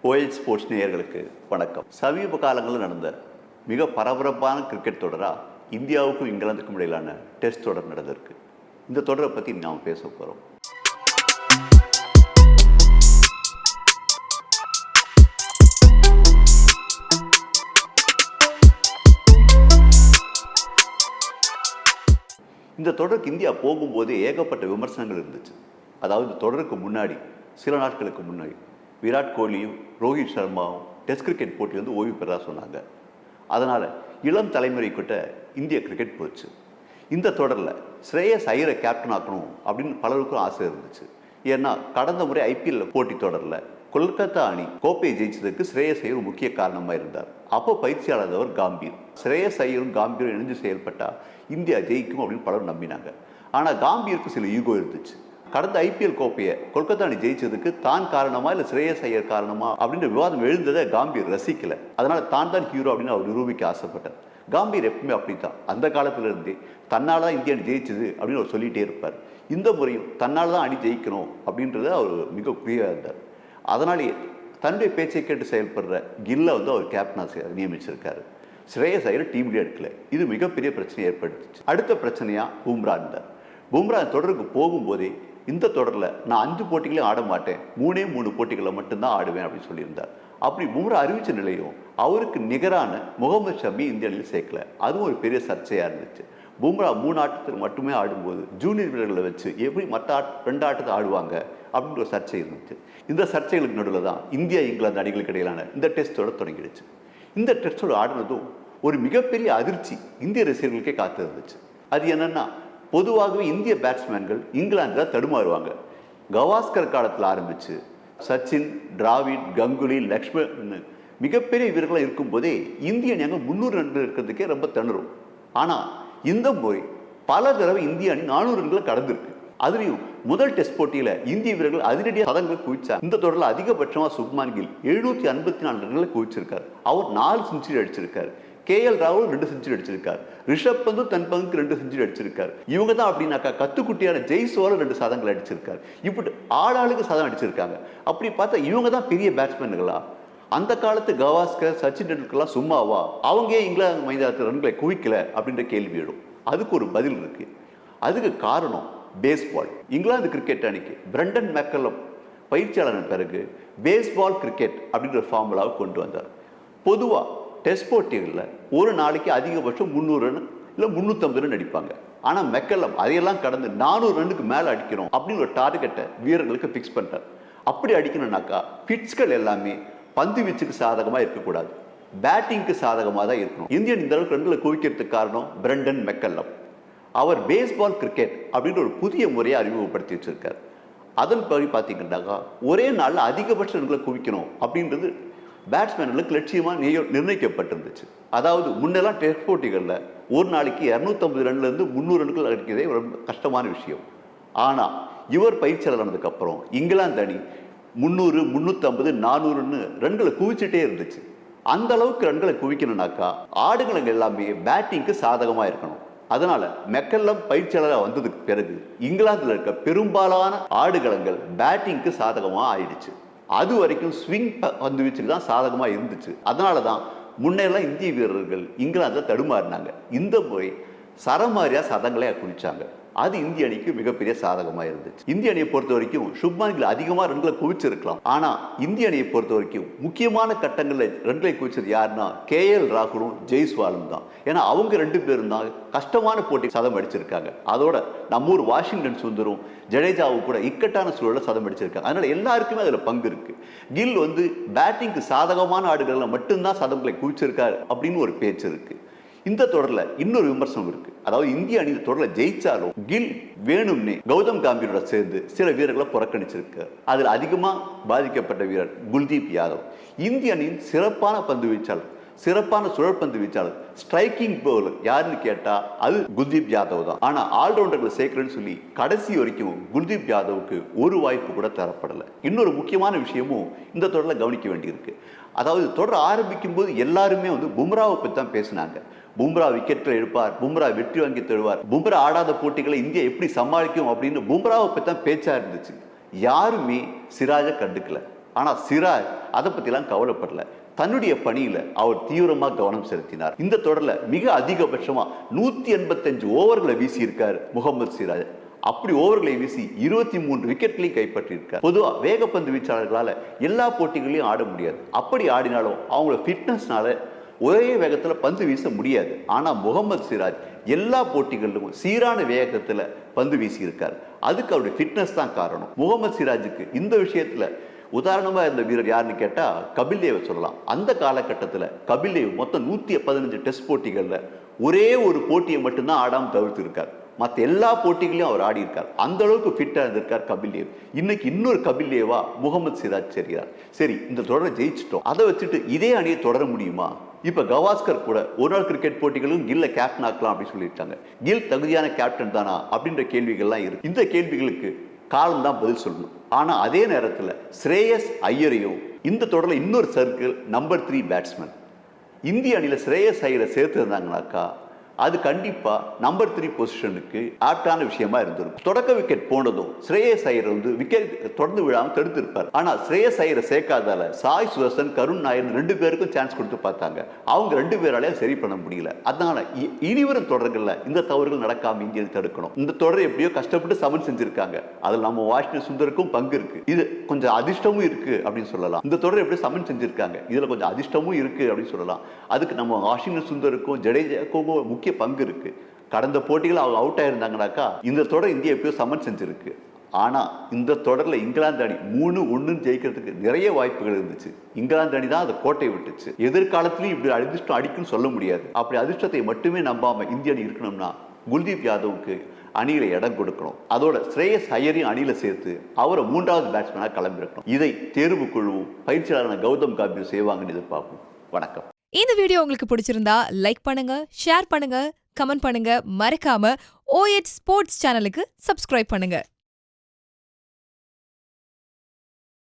OH sports நேயர்களுக்கு வணக்கம். சமீப காலங்களில் நடந்த மிக பரபரப்பான கிரிக்கெட் தொடராக இந்தியாவுக்கும் இங்கிலாந்துக்கும் இடையிலான டெஸ்ட் தொடர் நடந்திருக்கு. இந்த தொடரை பற்றி நாம் பேச போகிறோம். இந்த தொடருக்கு இந்தியா போகும்போது ஏகப்பட்ட விமர்சனங்கள் இருந்துச்சு. அதாவது தொடருக்கு முன்னாடி சில நாட்களுக்கு முன்னாடி விராட் கோலியும் ரோஹித் சர்மாவும் டெஸ்ட் கிரிக்கெட் போட்டியிலிருந்து ஓய்வு பெறதாக சொன்னாங்க. அதனால் இளம் தலைமுறை கிட்ட இந்திய கிரிக்கெட் போச்சு. இந்த தொடரில் ஸ்ரேயஸ் ஐயரை கேப்டன் ஆக்கணும் அப்படின்னு பலருக்கும் ஆசை இருந்துச்சு. ஏன்னா கடந்த முறை IPL போட்டி தொடரில் கொல்கத்தா அணி கோப்பையை ஜெயிச்சதுக்கு ஸ்ரேயஸ் ஐயர் முக்கிய காரணமாக இருந்தார். அப்போ பயிற்சியாளர் அவர் காம்பீர். ஸ்ரேயஸ் ஐயரும் காம்பீரும் இணைஞ்சு செயல்பட்டால் இந்தியா ஜெயிக்கும் அப்படின்னு பலரும் நம்பினாங்க. ஆனால் காம்பீருக்கு சில ஈகோ இருந்துச்சு. கடந்த IPL கோப்பையை கொல்கத்தா அணி ஜெயிச்சதுக்கு தான் காரணமா இல்லை ஸ்ரேயஸ் ஐயர் காரணமா அப்படின்ற விவாதம் எழுந்ததை காம்பீர் ரசிக்கல. அதனால தான் ஹீரோ அப்படின்னு அவர் நிரூபிக்க ஆசைப்பட்டார். காம்பீர் எப்பவுமே அப்படித்தான். அந்த காலத்துல இருந்தே தன்னால தான் இந்தியா அணி ஜெயிச்சது அப்படின்னு அவர் சொல்லிட்டே இருப்பார். இந்த முறையும் தன்னால தான் அணி ஜெயிக்கணும் அப்படின்றத அவர் மிக குறியாக இருந்தார். அதனாலேயே தன்னுடைய பேச்சை கேட்டு செயல்படுற கில்லை அவர் கேப்டனாக நியமிச்சிருக்காரு. ஸ்ரேயஸ் ஐயர் டீம்லேயே எடுக்கல. இது மிகப்பெரிய பிரச்சனை ஏற்படுத்துச்சு. அடுத்த பிரச்சனையா பும்ரா இருந்தார். பும்ரா தொடருக்கு போகும்போதே இந்த தொடரில் நான் 5 போட்டிகளையும் ஆட மாட்டேன், 3 போட்டிகளை மட்டும்தான் ஆடுவேன் அப்படின்னு சொல்லியிருந்தார். அப்படி பும்ரா அறிவித்த நிலையும் அவருக்கு நிகரான முகமது ஷமி இந்திய அணியில் சேர்க்கல. அதுவும் ஒரு பெரிய சர்ச்சையாக இருந்துச்சு. பும்ரா 3 ஆட்டத்தில் மட்டுமே ஆடும்போது ஜூனியர் வீரர்களை வச்சு எப்படி மற்ற 2 ஆட்டத்தை ஆடுவாங்க அப்படின்ற ஒரு சர்ச்சை இருந்துச்சு. இந்த சர்ச்சைகளுக்கு நடுவில் தான் இந்தியா இங்கிலாந்து அணிகளுக்கு இடையிலான இந்த டெஸ்ட்டோட தொடங்கிடுச்சு. இந்த டெஸ்ட்டோட ஆடுனதும் ஒரு மிகப்பெரிய அதிர்ச்சி இந்திய ரசிகர்களுக்கே காத்து இருந்துச்சு. அது என்னன்னா, பொதுவாகவே இந்திய பேட்ஸ்மேன்கள் இங்கிலாந்தில் தடுமாறுவாங்க. கவாஸ்கர் காலத்தில் ஆரம்பித்து சச்சின், டிராவிட், கங்குலி, லக்ஷ்மண் மிகப்பெரிய வீரர்களாக இருக்கும்போதே இந்திய அணி 300 ரன்கள் இருக்கிறதுக்கே ரொம்ப திணறும். ஆனால் இந்த முறை பல தடவை இந்திய அணி 400 ரன்களை கடந்திருக்கு. அதுலேயும் முதல் டெஸ்ட் போட்டியில் இந்திய வீரர்கள் அதிரடியாக சதங்களை குவிச்சார். இந்த தொடரில் அதிகபட்சமாக சுப்மான் கில் 754 ரன்களை குவிச்சிருக்கார். அவர் 4 செஞ்சுரி அடிச்சிருக்காரு. KL ராகுல் 2 செஞ்சுரி அடிச்சிருக்கார். ரிஷப் பந்து தன் பங்குக்கு 2 செஞ்சுரி அடிச்சிருக்கார். இவங்க தான் அப்படின்னாக்கா கத்துக்குட்டியான ஜெய்ஸ்வால் 2 சதங்கள் அடிச்சிருக்காரு. இப்படி ஆளாளுக்கு சதம் அடிச்சிருக்காங்க. அப்படி பார்த்தா இவங்க தான் பெரிய பேட்ஸ்மேன்களா? அந்த காலத்து கவாஸ்கர், சச்சின் டெண்டுல்கர்லாம் சும்மாவா? அவங்க ஏன் இங்கிலாந்து மைதானத்தில் ரன்களை குவிக்கல அப்படின்ற கேள்வி எழும். அதுக்கு ஒரு பதில் இருக்கு. அதுக்கு காரணம் பேஸ்பால். இங்கிலாந்து கிரிக்கெட் அணிக்கு பிரண்டன் மெக்கல்லம் பயிற்சியாளரின் பிறகு பேஸ்பால் கிரிக்கெட் அப்படின்ற ஃபார்முலாவை கொண்டு வந்தார். பொதுவாக டெஸ்ட் போட்டிகளில் ஒரு நாளைக்கு அதிகபட்சம் 300 ரன் இல்லை 350 ரன் அடிப்பாங்க. ஆனால் மெக்கல்லம் அதையெல்லாம் கடந்து 400 ரன்னுக்கு மேலே அடிக்கணும் அப்படின்னு ஒரு டார்கெட்டை வீரர்களுக்கு ஃபிக்ஸ் பண்ணிட்டார். அப்படி அடிக்கணும்னாக்கா பிட்ச்கள் எல்லாமே பந்து வீச்சுக்கு சாதகமாக இருக்கக்கூடாது, பேட்டிங்க்கு சாதகமாக தான் இருக்கணும். இந்தியன் இந்த அளவுக்கு ரன்களை குவிக்கிறதுக்கு காரணம் பிரண்டன் மெக்கல்லம். அவர் பேஸ்பால் கிரிக்கெட் அப்படின்ற ஒரு புதிய முறையை அறிமுகப்படுத்தி வச்சிருக்கார். அதன் படி பார்த்தீங்கன்னாக்கா ஒரே நாளில் அதிகபட்ச ரன்களை குவிக்கணும் அப்படின்றது பேட்ஸ்மேன்களுக்கு லட்சியமாக நிர்ணயிக்கப்பட்டிருந்துச்சு. அதாவது முன்னெல்லாம் டெஸ்ட் போட்டிகளில் ஒரு நாளைக்கு 250 ரன்லேருந்து 300 ரன்கள் அடிக்கிறதே ரொம்ப கஷ்டமான விஷயம். ஆனால் இவர் பயிற்சியாளர் ஆனதுக்கப்புறம் இங்கிலாந்து அணி 300, 350, 400 ரன்களை குவிச்சுட்டே இருந்துச்சு. அந்த அளவுக்கு ரன்களை குவிக்கணும்னாக்கா ஆடுகளங்கள் எல்லாமே பேட்டிங்க்கு சாதகமாக இருக்கணும். அதனால மெக்கல்லம் பயிற்சியாளராக வந்ததுக்கு பிறகு இங்கிலாந்தில் இருக்க பெரும்பாலான ஆடுகளங்கள் பேட்டிங்க்கு சாதகமாக ஆயிடுச்சு. அது வரைக்கும் ஸ்விங் பந்து வீச்சுக்கு தான் சாதகமாக இருந்துச்சு. அதனால தான் முன்னெல்லாம் இந்திய வீரர்கள் இங்கிலாந்தில் தடுமாறினாங்க. இந்த முறை சரமாரியாக சதங்களை குவிச்சாங்க. அது இந்திய அணிக்கு மிகப்பெரிய சாதகமாக இருந்துச்சு. இந்திய அணியை பொறுத்த வரைக்கும் சுப்மான் கில் அதிகமாக ரன்களை குவிச்சிருக்கலாம். ஆனால் இந்திய அணியை பொறுத்த வரைக்கும் முக்கியமான கட்டங்களில் ரன்களை குவிச்சது யாருன்னா KL ராகுலும் ஜெய்ஸ்வாலும் தான். ஏன்னா அவங்க 2 பேரும் தான் கஷ்டமான போட்டி சதம் அடிச்சிருக்காங்க. அதோட நம்ம ஊர் வாஷிங்டன் சுந்தரும் ஜடேஜாவும் கூட இக்கட்டான சூழலில் சதம் அடிச்சிருக்காங்க. அதனால எல்லாருக்குமே அதில் பங்கு இருக்கு. கில் பேட்டிங்க்கு சாதகமான ஆடுகளில் மட்டும்தான் சதங்களை குவிச்சிருக்காரு அப்படின்னு ஒரு பேச்சு இருக்கு. இந்த தொடரில் இன்னொரு விமர்சனம் இருக்கு. அதாவது இந்திய அணி இந்த தொடரில் ஜெயிச்சாலும் கில் வேணும்னே கௌதம் காம்பீரோட சேர்ந்து சில வீரர்களை புறக்கணிச்சிருக்கு. அதில் அதிகமாக பாதிக்கப்பட்ட வீரர் குல்தீப் யாதவ். இந்திய அணியின் சிறப்பான பந்து வீச்சாளர், சிறப்பான சுழற்பந்து வீச்சாளர், ஸ்ட்ரைக்கிங் பவுலர் யாருன்னு கேட்டால் அது குல்தீப் யாதவ் தான். ஆனால் ஆல்ரவுண்டர்களை சேர்க்கிறேன்னு சொல்லி கடைசி வரைக்கும் குல்தீப் யாதவுக்கு ஒரு வாய்ப்பு கூட தரப்படலை. இன்னொரு முக்கியமான விஷயமும் இந்த தொடரில் கவனிக்க வேண்டியிருக்கு. அதாவது தொடர் ஆரம்பிக்கும் போது எல்லாருமே பும்ராவை பற்றி தான் பேசினாங்க. பும்ரா விக்கெட்டில் எடுப்பார், பும்ரா வெற்றி வாங்கி தருவார், பும்ரா ஆடாத போட்டிகளை இந்தியா எப்படி சமாளிக்கும் அப்படின்னு பும்ராவை பற்றி தான் பேச்சா இருந்துச்சு. யாருமே சிராஜை கண்டுக்கல. ஆனால் சிராஜ் அதை பற்றிலாம் கவலைப்படல. தன்னுடைய பணியில் அவர் தீவிரமாக கவனம் செலுத்தினார். இந்த தொடரில் மிக அதிகபட்சமாக 185 ஓவர்களை வீசியிருக்கார் முகமது சிராஜ். அப்படி ஓவர்களை வீசி 23 விக்கெட்களையும் கைப்பற்றியிருக்கார். பொதுவாக வேகப்பந்து வீச்சாளர்களால் எல்லா போட்டிகளையும் ஆட முடியாது. அப்படி ஆடினாலும் அவங்களோட ஃபிட்னஸ்னால ஒரே வேகத்தில் பந்து வீச முடியாது. ஆனால் முகமது சிராஜ் எல்லா போட்டிகளிலும் சீரான வேகத்தில் பந்து வீசியிருக்கார். அதுக்கு அவருடைய ஃபிட்னஸ் தான் காரணம். முகமது சிராஜுக்கு இந்த விஷயத்தில் உதாரணமாக இருந்த வீரர் யாருன்னு கேட்டால் கபில் தேவை சொல்லலாம். அந்த காலகட்டத்தில் கபில் தேவ் மொத்தம் 115 டெஸ்ட் போட்டிகளில் ஒரே ஒரு போட்டியை மட்டும்தான் ஆடாமல் தவிர்த்து இருக்கார். மற்ற எல்லா போட்டிகளையும் அவர் ஆடி இருக்கார். அந்த அளவுக்கு ஃபிட்டாக இருந்திருக்கார் கபில் தேவ். இன்னைக்கு இன்னொரு கபில் தேவா முகமது சிராஜ் சரியார். சரி, இந்த தொடரை ஜெயிச்சிட்டோம், அதை வச்சுட்டு இதே அணியை தொடர முடியுமா? இப்போ கவாஸ்கர் கூட ஒரு நாள் கிரிக்கெட் போட்டிகளும் கில்ல கேப்டன் ஆக்கலாம் அப்படின்னு சொல்லியிருக்காங்க. கில் தகுதியான கேப்டன் தானா அப்படின்ற கேள்விகள்லாம் இருக்கு. இந்த கேள்விகளுக்கு காலம் தான் பதில் சொல்லணும். ஆனால் அதே நேரத்தில் ஸ்ரேயஸ் ஐயரையும் இந்த தொடரில் இன்னொரு சர்க்கிள் நம்பர் 3 பேட்ஸ்மேன் இந்திய அணியில் ஸ்ரேயஸ் ஐயரை சேர்த்துருந்தாங்கனாக்கா அது கண்டிப்பாக நம்பர் 3 பொசிஷனுக்கு ஆப்டான விஷயமா இருந்திருக்கும். தொடக்க விக்கெட் போனதும் ஸ்ரேயஸ் ஐயர் விக்கெட் தொடர்ந்து விழாமல் தடுத்திருப்பார். ஆனால் ஸ்ரேயஸ் ஐயரை சேர்க்காதால சாய் சுதர்சன், கருண் நாயர் 2 பேருக்கும் சான்ஸ் கொடுத்து பார்த்தாங்க. அவங்க 2 பேராலையும் சரி பண்ண முடியல. அதனால இனிவரும் தொடர்களில் இந்த தவறுகள் நடக்காம இந்திய தடுக்கணும். இந்த தொடரை எப்படியோ கஷ்டப்பட்டு சமன் செஞ்சிருக்காங்க. அதில் நம்ம வாஷிங்டன் சுந்தருக்கும் பங்கு இருக்கு. இது கொஞ்சம் அதிர்ஷ்டமும் இருக்கு அப்படின்னு சொல்லலாம். இந்த தொடரை எப்படி சமன் செஞ்சிருக்காங்க, இதுல கொஞ்சம் அதிர்ஷ்டமும் இருக்கு அப்படின்னு சொல்லலாம். அதுக்கு நம்ம வாஷிங்டன் சுந்தருக்கும் ஜடேஜாக்கும் முக்கிய பங்கு இருக்கு. கடந்த போட்டிகள் அவங்க அவுட் ஆயிருந்தாங்கனாக்கா இந்த தொடர் இந்தியா எப்பயோ சமன் செஞ்சிருக்கு. ஆனா இந்த தொடர்ல இங்கிலாந்து அணி 3-1 ஜெயிக்கிறதுக்கு நிறைய வாய்ப்புகள் இருந்துச்சு. இங்கிலாந்து அணி தான் அதை கோட்டை விட்டுச்சு. எதிர்காலத்திலையும் இப்படி அதிர்ஷ்டம் அடிக்குன்னு சொல்ல முடியாது. அப்படி அதிர்ஷ்டத்தை மட்டுமே நம்பாம இந்திய அணி இருக்கணும்னா குல்தீப் யாதவுக்கு அணியில இடம் கொடுக்கணும். அதோட ஸ்ரேயஸ் ஐயரையும் அணியில சேர்த்து அவரை 3வது பேட்ஸ்மேனாக கிளம்பிருக்கணும். இதை தேர்வு குழுவும் பயிற்சியாளரான கௌதம் கம்பீர் செய்வாங்கன்னு எதிர்பார்ப்போம். வணக்கம். இந்த வீடியோ உங்களுக்கு பிடிச்சிருந்தா லைக் பண்ணுங்க, ஷேர் பண்ணுங்க, கமெண்ட் பண்ணுங்க. மறக்காம OH ஸ்போர்ட்ஸ் சேனலுக்கு சப்ஸ்கிரைப் பண்ணுங்க.